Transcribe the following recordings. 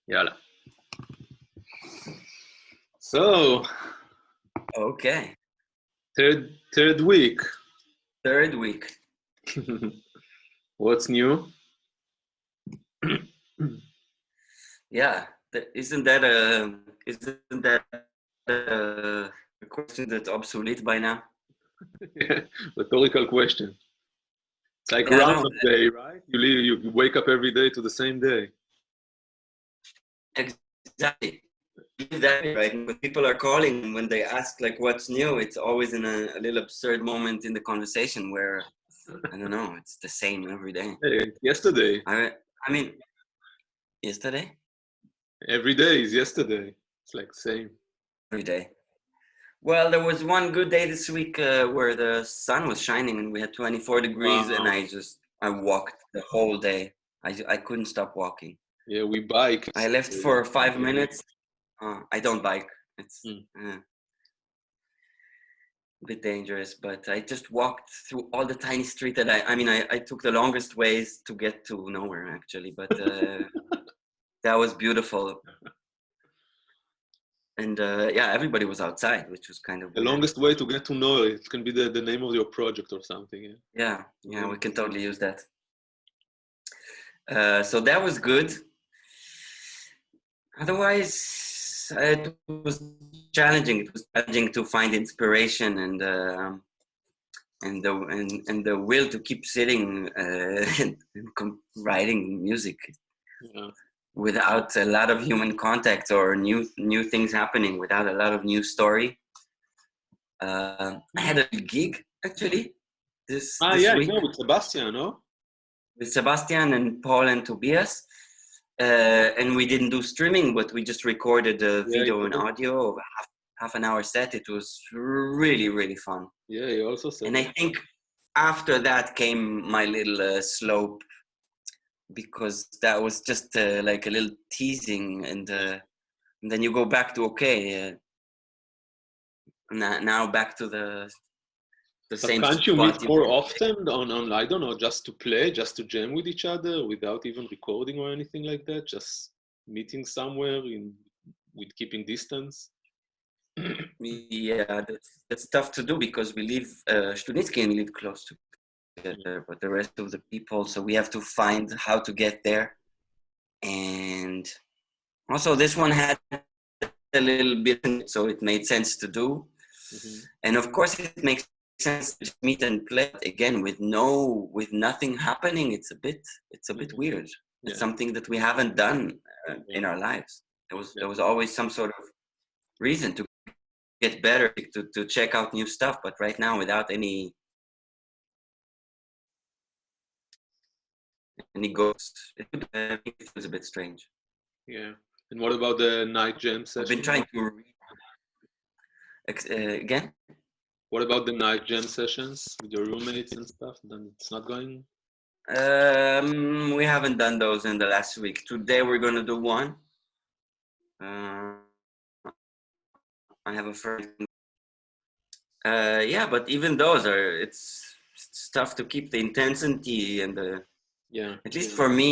Yalla. So, Okay, third week. third week. What's new? Yeah, isn't that a question that's obsolete by now? Rhetorical question. It's like Yeah, no, Groundhog Day, right? You wake up every day to the same day. exactly. Exactly right. When people are calling, when they ask like what's new, it's always in a little absurd moment in the conversation where I don't know, it's the same every day. Hey, yesterday. I mean, yesterday, Every day is yesterday. It's like same. every day. Well, there was one good day this week where the sun was shining and we had 24 degrees, and Wow. I walked the whole day. I couldn't stop walking. Yeah, we bike. I left for 5 minutes. I don't bike. It's Mm. a bit dangerous, but I just walked through all the tiny street that I took the longest ways to get to nowhere actually, but that was beautiful. And yeah, everybody was outside, which was kind of The weird. longest way to get to know it can be the name of your project or something. Yeah. Yeah, we can totally use that. So that was good. Otherwise, it was challenging. It was challenging to find inspiration and the will to keep sitting and writing music Yeah. without a lot of human contact or new things happening, without a lot of new story. I had a gig actually this Yeah, I week know with Sebastian, no? with Sebastian and Paul and Tobias. And we didn't do streaming, but we just recorded a Yeah, video and audio of half an hour set. It was really, really fun. yeah, he also said And I that. think after that came my little slope, because that was just like a little teasing, and then you go back to now back to the But same can't you meet spot. more often on I don't know, just to play, just to jam with each other without even recording or anything like that? Just meeting somewhere with keeping distance? Yeah, that's tough to do because we live Studnitsky and we live close together, but the rest of the people, so we have to find how to get there. And also this one had a little bit, so it made sense to do. Mm-hmm. And of course it makes sense to meet and play, but again with nothing happening, it's a bit Mm-hmm. weird. It's Yeah, something that we haven't done yeah, in our lives. there was yeah. there was always some sort of reason to get better, to check out new stuff, but right now without any ghosts, it feels a bit strange. Yeah. And what about the night jam I've been sessions? trying to read again. What about the night jam sessions with your roommates and stuff? Then it's not going. We haven't done those in the last week. Today we're gonna do one. uh, I have a friend. Yeah, but even those it's tough to keep the intensity and Yeah, at least for me,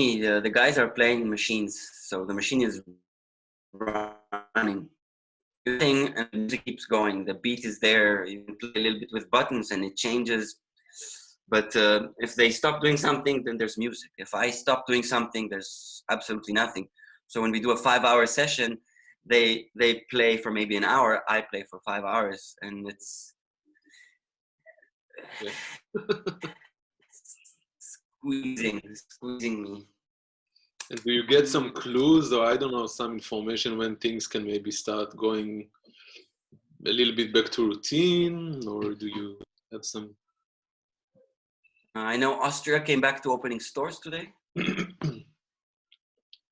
the guys are playing machines, so the machine is running thing and the music keeps going. The beat is there. You can play a little bit with buttons and it changes. But if they stop doing something, then there's music. If I stop doing something, there's absolutely nothing. So when we do a 5-hour session, they play for maybe an hour. I play for 5 hours, and it's yeah. squeezing me. And do you get some clues or I don't know, some information when things can maybe start going a little bit back to routine, or do you have some? I know Austria came back to opening stores today.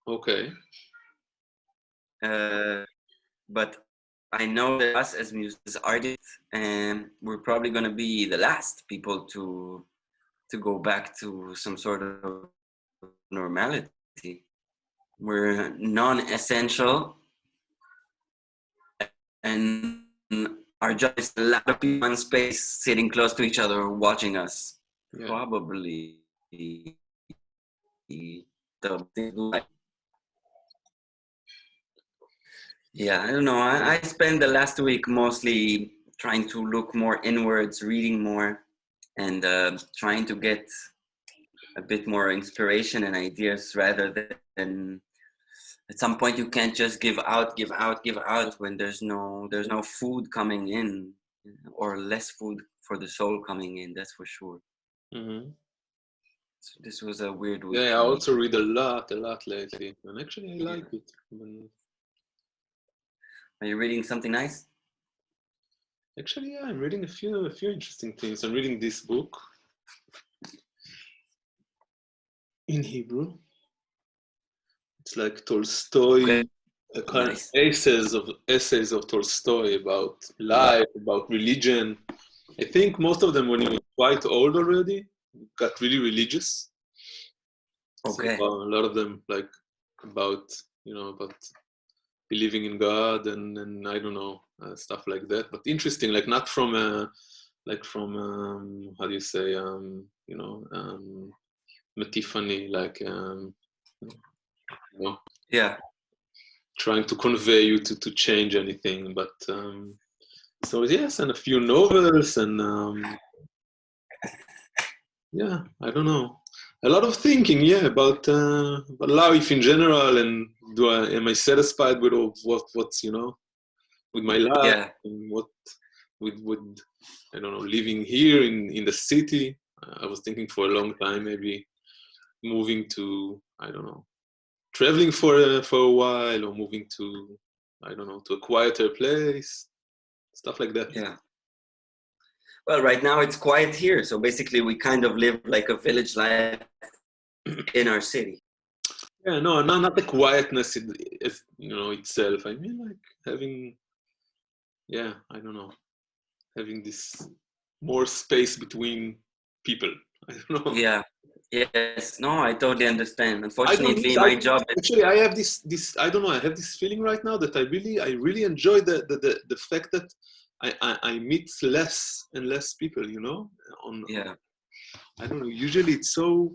Okay. But I know that us as musicians, artists, and we're probably going to be the last people to go back to some sort of normality. We're non-essential, and our job is a lot of people in one space sitting close to each other watching us. Yeah. Probably the Yeah, I don't know. I spent the last week mostly trying to look more inwards, reading more, and trying to get a bit more inspiration and ideas rather than at some point you can't just give out when there's no food coming in, or less food for the soul coming in. That's for sure. Hmm. So this was a weird week Yeah, I for me. also read a lot lately, and actually I Yeah. like it. Are you reading something nice? Actually, yeah, I'm reading a few interesting things. I'm reading this book in Hebrew. It's like Okay. Tolstoy, a kind of Nice. essays of Tolstoy about life, about religion. I think most of them when he was quite old already, got really religious. So Okay. a lot of them like about about believing in God and I don't know stuff like that. But interesting, like not from how do you say Tiffany, like you know, Yeah. trying to convey you to change anything. But so yes, and a few novels and yeah, I don't know. A lot of thinking, yeah, about life in general, and am I satisfied with what's with my life, Yeah. and what with I don't know, living here in the city. I was thinking for a long time maybe moving to I don't know, traveling for a while, or moving to I don't know, to a quieter place, stuff like that. Yeah. Well, right now it's quiet here, so basically we kind of live like a village life in our city. Yeah, no, not the quietness itself. I mean, like having, yeah, I don't know, having this more space between people. I don't know. Yeah. Yes. No, I totally understand. I don't Unfortunately, miss. I my job is, actually I have this. I don't know. I have this feeling right now that I really enjoy the fact that I meet less and less people. On yeah. I don't know. Usually it's so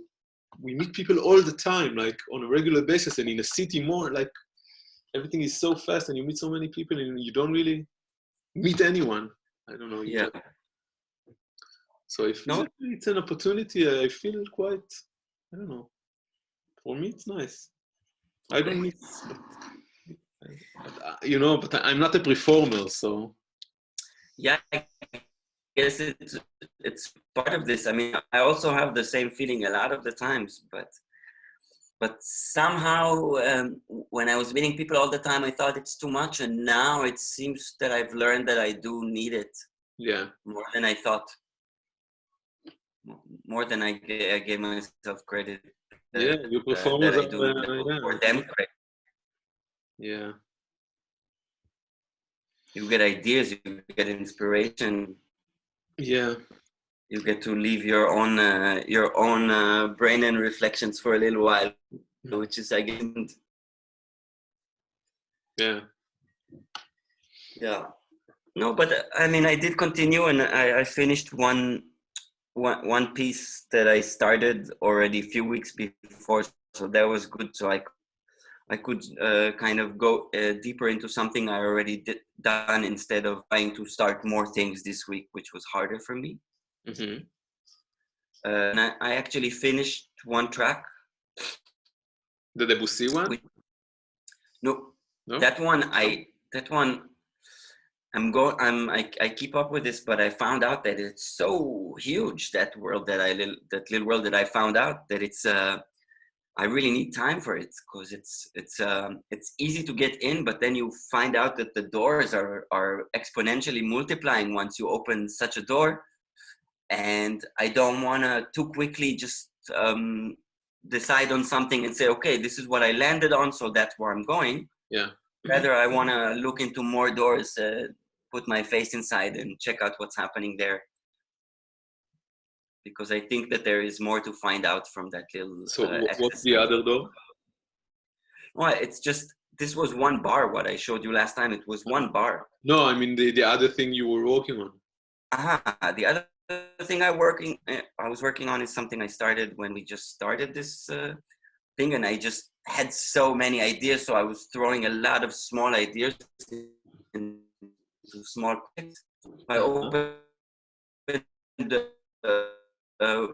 we meet people all the time, like on a regular basis, and in a city more like everything is so fast, and you meet so many people, and you don't really meet anyone. I don't know. You Yeah. just so if No. it's an opportunity, I feel quite. I don't know. For me, it's nice. I don't Okay. miss, but I'm not a performer, so Yeah. I guess it's part of this. I mean, I also have the same feeling a lot of the times, but somehow when I was meeting people all the time, I thought it's too much, and now it seems that I've learned that I do need it yeah, more than I thought, more than I gave myself credit yeah. Your that performers I are, do, or them credit. yeah, You get ideas, you get inspiration, yeah, you get to leave your own brain and reflections for a little while, which is I guess yeah. yeah. No, but I mean, I did continue, and I finished one piece that I started already a few weeks before, so that was good. So I could kind of go deeper into something I already done instead of trying to start more things this week, which was harder for me. Hmm. And I actually finished one track. The Debussy one? Which, no, No? that one I keep up with this, but I found out that it's so huge, that world that little world that I found out that I really need time for it, because it's easy to get in, but then you find out that the doors are exponentially multiplying once you open such a door, and I don't want to too quickly just decide on something and say, okay, this is what I landed on, so that's where I'm going. Yeah. Rather, I want to look into more doors, put my face inside, and check out what's happening there, because I think that there is more to find out from that little So what's the exercise. other door? Well, it's just this was one bar. What I showed you last time, it was one bar. No, I mean the other thing you were working on. The other thing I was working on is something I started when we just started this thing, and I just had so many ideas, so I was throwing a lot of small ideas into small projects. I opened uh,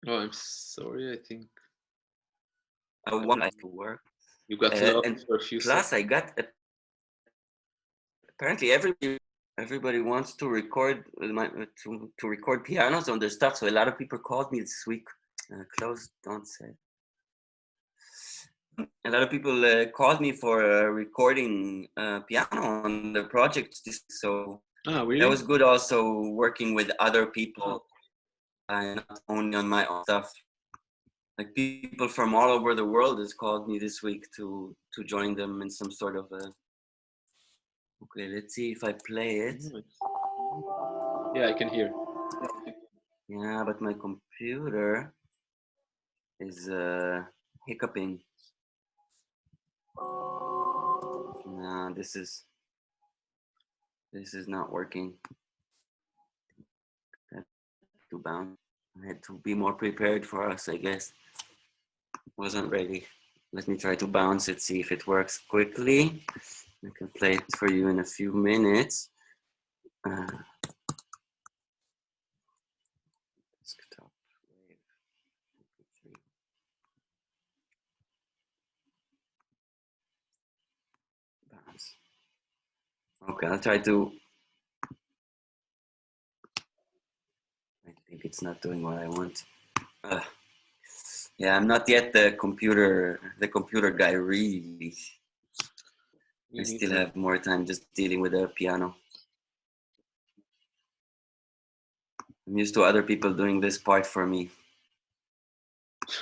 Oh, I'm sorry. I think one life to work, you got lost and for a few plus seconds. I got apparently everybody wants to record to record pianos on their stuff. So a lot of people called me this week. Close, don't say. A lot of people called me for recording piano on the projects. So Ah, that really? was good. Also working with other people, not only on my own stuff. Like people from all over the world has called me this week to join them in some sort of a. Okay, let's see if I play it. Nice. Yeah, I can hear. Yeah, but my computer is hiccuping. No, this is not working. I had to bounce. I had to be more prepared for us, I guess. Wasn't ready. Let me try to bounce it, see if it works quickly. I can play it for you in a few minutes. Desktop wave. Bounce. Okay, I'll try to. I think it's not doing what I want. Yeah, I'm not yet the computer guy, really. I still have more time just dealing with the piano. I'm used to other people doing this part for me.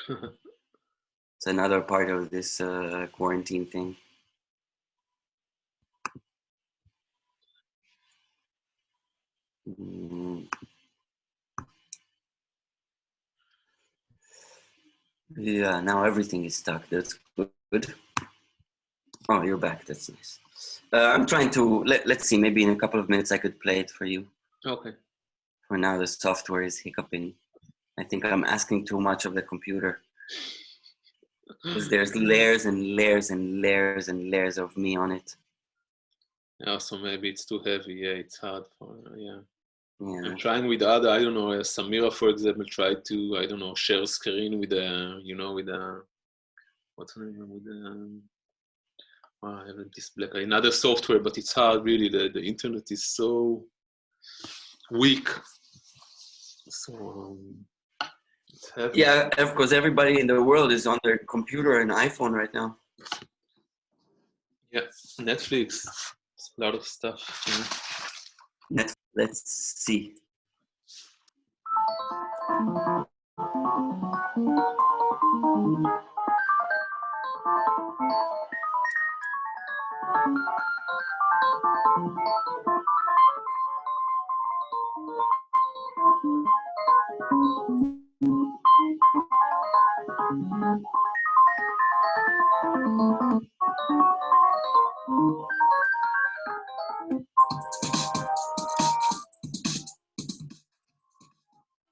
It's another part of this quarantine thing. Yeah, now everything is stuck. That's good. Oh, you're back. That's nice. I'm trying to, let's see, maybe in a couple of minutes I could play it for you. Okay. For now, the software is hiccuping. I think I'm asking too much of the computer. Because there's layers and layers and layers and layers of me on it. Yeah, so maybe it's too heavy. Yeah, it's hard for, yeah. Yeah. I'm trying with other, I don't know, Samira, for example, tried to, I don't know, share screen with a, with a, what's the name, with a, I have this black, another software, but it's hard, really. The internet is so weak. So, it's heavy. Yeah, of course, everybody in the world is on their computer and iPhone right now. Yeah, Netflix, a lot of stuff. Yeah. Let's see.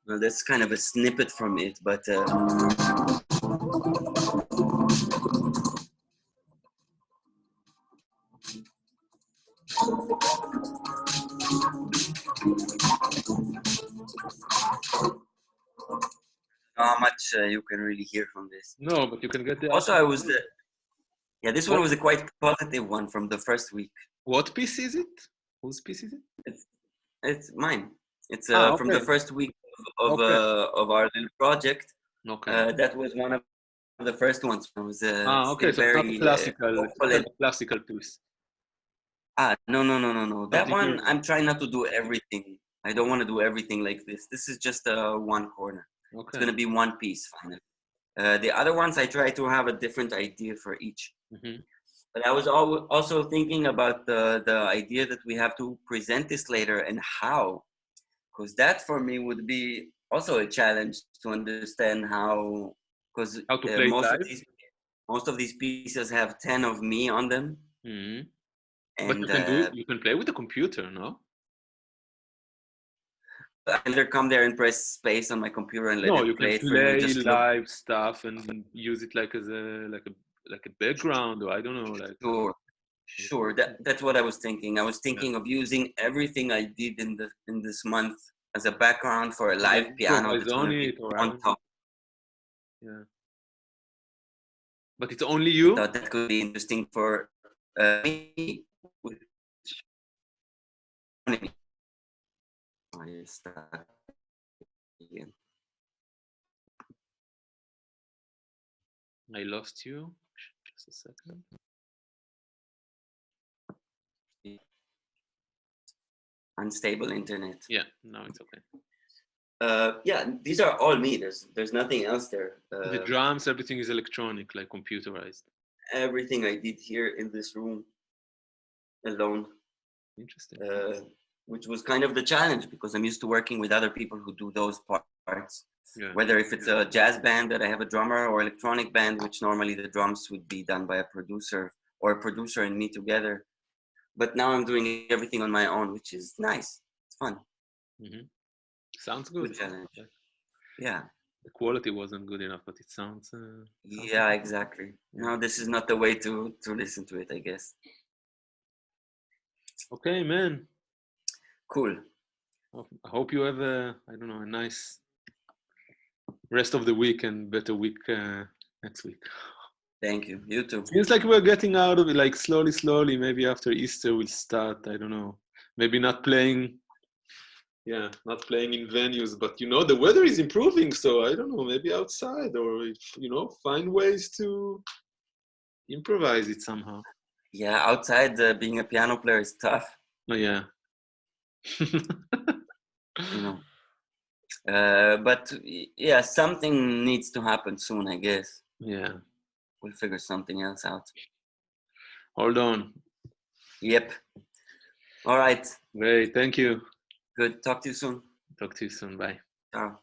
Well, that's kind of a snippet from it, but how much you can really hear from this. No, but you can get the. Also, I was yeah, this one What? was a quite positive one from the first week. What piece is it? Whose piece is it? It's mine. It's from the Okay. first week of Okay. our little project. Okay. That was one of the first ones. It was Okay. still So it's not a very classical. It's hopeful not and a classical piece. no. But That did one, you? I'm trying not to do everything. I don't want to do everything like this. This is just one corner. It's Okay. going to be one piece finally. The other ones, I try to have a different idea for each. Mm-hmm. But I was also thinking about the idea that we have to present this later and how, because that for me would be also a challenge to understand how, because How to play it live? most of these pieces have 10 of me on them. Mm-hmm. But And you can do. You can play with the computer, no? I either come there and press space on my computer and let No, you it can play for you. play Just look. live stuff and use it like as a background, or I don't know, like. Sure, sure. That's what I was thinking. I was Yeah. thinking of using everything I did in this month as a background for a And then live piano improvise that's going on to be it, or I on don't know. top. Yeah. But it's only I you? thought that could be interesting for me. I start again. I lost you. Just a second. Unstable internet. Yeah, now it's okay. Yeah, these are all me. There's nothing else there. The drums, everything is electronic, like computerized. Everything I did here in this room alone. Interesting. Which was kind of the challenge because I'm used to working with other people who do those parts. Yeah. Whether if it's a jazz band that I have a drummer or electronic band, which normally the drums would be done by a producer or a producer and me together. But now I'm doing everything on my own, which is nice. It's fun. Mm-hmm. Sounds good. Good challenge. Yeah. The quality wasn't good enough, but it sounds. Yeah, exactly. Yeah. No, this is not the way to listen to it, I guess. Okay, man. Cool. I hope you have a nice rest of the week and better week next week. Thank you. You too. Seems like we're getting out of it, like slowly. Maybe after Easter we'll start. I don't know. Maybe not playing. Yeah, not playing in venues, but the weather is improving. So I don't know. Maybe outside, or find ways to improvise it somehow. Yeah, outside being a piano player is tough. Oh yeah. But yeah, something needs to happen soon, I guess. Yeah. We'll figure something else out. Hold on. Yep. All right. Great. Thank you. Good. Talk to you soon. Talk to you soon. Bye. Ciao.